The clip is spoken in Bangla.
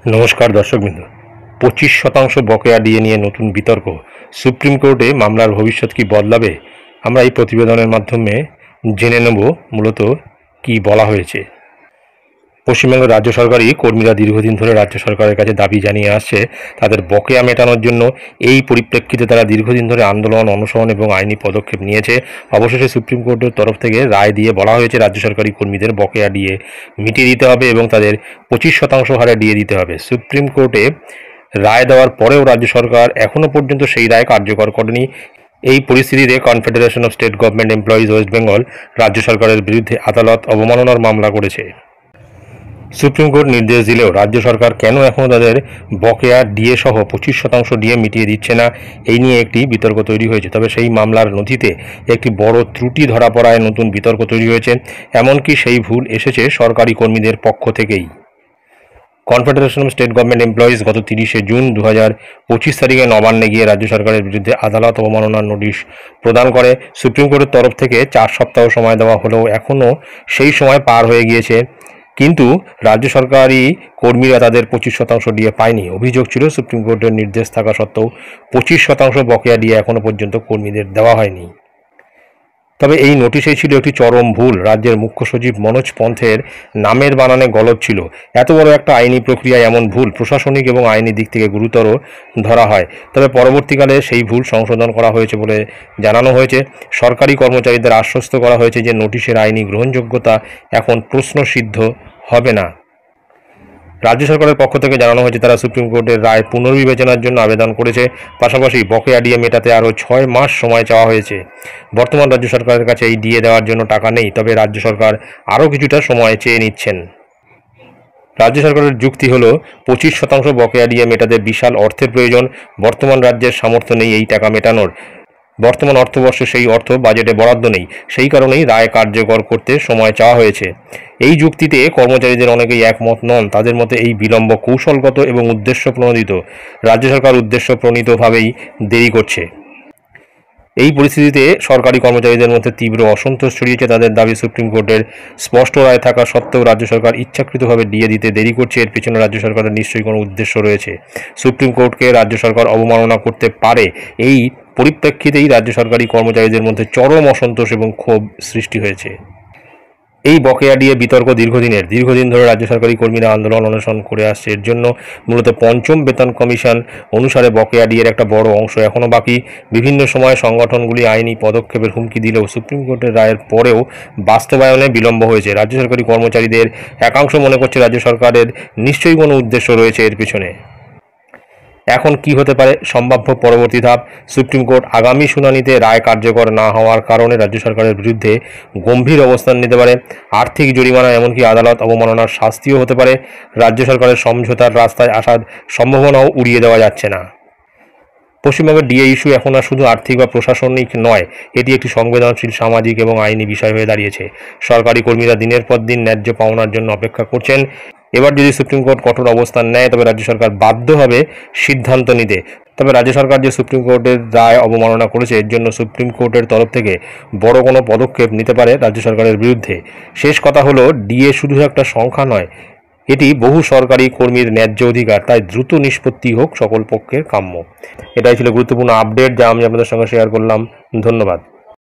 নমস্কার দর্শকবৃন্দ। 25% বকেয়া ডিএ নিয়ে নতুন বিতর্ক। সুপ্রিম কোর্টে মামলার ভবিষ্যৎ কি বদলাবে? আমরা এই প্রতিবেদনের মাধ্যমে জেনে নেব মূলত কি বলা হয়েছে। পশ্চিমবঙ্গের রাজ্য সরকারি কর্মীরা দীর্ঘদিন ধরে রাজ্য সরকারের কাছে দাবি জানিয়ে আসছে তাদের বকেয়া মেটানোর জন্য। এই পরিপ্রেক্ষিতে তারা দীর্ঘদিন ধরে আন্দোলন, অনশন এবং আইনি পদক্ষেপ নিয়েছে। অবশেষে সুপ্রিম কোর্টের তরফ থেকে রায় দিয়ে বলা হয়েছে রাজ্য সরকারি কর্মীদের বকেয়া ডিএ মিটিয়ে দিতে হবে এবং তাদের 25% হারে ডিএ দিতে হবে। সুপ্রিম কোর্টে রায় দেওয়ার পরেও রাজ্য সরকার এখনও পর্যন্ত সেই রায় কার্যকর করেনি। এই পরিস্থিতিতে confederation of state government employees West Bengal রাজ্য সরকারের বিরুদ্ধে আদালত অবমাননার মামলা করেছে। সুপ্রিম কোর্ট নির্দেশ দিলেও রাজ্য সরকার কেন এখনও তাদের বকেয়া ডিএ সহ 25% ডিএ মিটিয়ে দিচ্ছে না, এই নিয়ে একটি বিতর্ক তৈরি হয়েছে। তবে সেই মামলার নথিতে একটি বড় ত্রুটি ধরা পড়ায় নতুন বিতর্ক তৈরি হয়েছে। এমনকি সেই ভুল এসেছে সরকারি কর্মীদের পক্ষ থেকেই। Confederation of state government employees গত 30শে জুন 2025 তারিখে নবান্নে গিয়ে রাজ্য সরকারের বিরুদ্ধে আদালত অবমাননার নোটিশ প্রদান করে। সুপ্রিম কোর্টের তরফ থেকে 4 সপ্তাহ সময় দেওয়া হলেও এখনও সেই সময় পার হয়ে গিয়েছে, কিন্তু রাজ্য সরকারি কর্মীরা তাদের 25% ডিএ পায়নি। অভিযোগ ছিল সুপ্রিম কোর্টের নির্দেশ থাকা সত্ত্বেও 25% বকেয়া ডিএ এখনও পর্যন্ত কর্মীদের দেওয়া হয়নি। তবে এই নোটিশেই ছিল একটি চরম ভুল। রাজ্যের মুখ্য সচিব মনোজ পন্থের নামের বানানে গলদ ছিল। এত বড় একটা আইনি প্রক্রিয়ায় এমন ভুল প্রশাসনিক এবং আইনি দিক থেকে গুরুতর ধরা হয়। তবে পরবর্তীকালে সেই ভুল সংশোধন করা হয়েছে বলে জানানো হয়েছে। সরকারি কর্মচারীদের আশ্বস্ত করা হয়েছে যে নোটিশের আইনি গ্রহণযোগ্যতা এখন প্রশ্নসিদ্ধ হবে না। রাজ্য সরকারের পক্ষ থেকে জানানো হয়েছে তারা সুপ্রিম কোর্টের রায় পুনর্বিবেচনার জন্য আবেদন করেছে। পাশাপাশি বকেয়া ডিএ মেটাতে আরও 6 মাস সময় চাওয়া হয়েছে। বর্তমান রাজ্য সরকারের কাছে এই ডিএ দেওয়ার জন্য টাকা নেই, তবে রাজ্য সরকার আরও কিছুটা সময় চেয়ে নিচ্ছেন। রাজ্য সরকারের যুক্তি হলো 25% বকেয়া ডিএ মেটাতে বিশাল অর্থের প্রয়োজন। বর্তমান রাজ্যের সামর্থ্য নেই এই টাকা মেটানোর। বর্তমান অর্থবর্ষে সেই অর্থ বাজেটে বরাদ্দ নেই। সেই কারণেই রায় কার্যকর করতে সময় চাওয়া হয়েছে। এই যুক্তিতে কর্মচারীদের অনেকেই একমত নন। তাদের মতে এই বিলম্ব কৌশলগত এবং উদ্দেশ্য প্রণোদিত। রাজ্য সরকার উদ্দেশ্য প্রণীতভাবেই দেরি করছে। এই পরিস্থিতিতে সরকারি কর্মচারীদের মধ্যে তীব্র অসন্তোষ ছড়িয়েছে। তাদের দাবি সুপ্রিম কোর্টের স্পষ্ট রায় থাকা সত্ত্বেও রাজ্য সরকার ইচ্ছাকৃতভাবে ডিএ দিতে দেরি করছে। এর পেছনে রাজ্য সরকারের নিশ্চয়ই কোনো উদ্দেশ্য রয়েছে। সুপ্রিম কোর্টকে রাজ্য সরকার অবমাননা করতে পারে। এই পরিপ্রেক্ষিতেই রাজ্য সরকারি কর্মচারীদের মধ্যে চরম অসন্তোষ এবং ক্ষোভ সৃষ্টি হয়েছে। এই বকেয়া ডিএ বিতর্ক দীর্ঘদিন ধরে রাজ্য সরকারি কর্মীরা আন্দোলন অনশন করে আসছে। এর জন্য মূলত পঞ্চম বেতন কমিশন অনুসারে বকেয়া ডিএর একটা বড় অংশ এখনও বাকি। বিভিন্ন সময় সংগঠনগুলি আইনি পদক্ষেপের হুমকি দিলেও সুপ্রিম কোর্টের রায়ের পরেও বাস্তবায়নে বিলম্ব হয়েছে। রাজ্য সরকারি কর্মচারীদের একাংশ মনে করছে রাজ্য সরকারের নিশ্চয়ই কোনো উদ্দেশ্য রয়েছে এর পিছনে। এখন কি হতে পারে সম্ভাব্য পরবর্তী ধাপ? সুপ্রিম কোর্ট আগামী শুনানিতে রায় কার্যকর না হওয়ার কারণে রাজ্য সরকারের বিরুদ্ধে গম্ভীর অবস্থান নিতে পারে। আর্থিক জরিমানা, এমনকি আদালত অবমাননার শাস্তিও হতে পারে। রাজ্য সরকারের সমঝোতার রাস্তায় আসার সম্ভাবনাও উড়িয়ে দেওয়া যাচ্ছে না। পশ্চিমবঙ্গের ডিএ ইস্যু এখন আর শুধু আর্থিক বা প্রশাসনিক নয়, এটি একটি সংবেদনশীল সামাজিক এবং আইনি বিষয় হয়ে দাঁড়িয়েছে। সরকারি কর্মীরা দিনের পর দিন ন্যায্য পাওনার জন্য অপেক্ষা করছেন। এবার যদি সুপ্রিম কোর্ট কঠোর অবস্থান নেয় তবে রাজ্য সরকার বাধ্য হবে সিদ্ধান্ত নিতে। তবে রাজ্য সরকার যে সুপ্রিম কোর্টের রায় অবমাননা করেছে, এর জন্য সুপ্রিম কোর্টের তরফ থেকে বড় কোনো পদক্ষেপ নিতে পারে রাজ্য সরকারের বিরুদ্ধে। শেষ কথা হলো, ডিএ শুধু একটা সংখ্যা নয়, এটি বহু সরকারি কর্মীর ন্যায্য অধিকার। তাই দ্রুত নিষ্পত্তি হোক সকল পক্ষের কাম্য। এটাই ছিল গুরুত্বপূর্ণ আপডেট যা আমি আপনাদের সঙ্গে শেয়ার করলাম। ধন্যবাদ।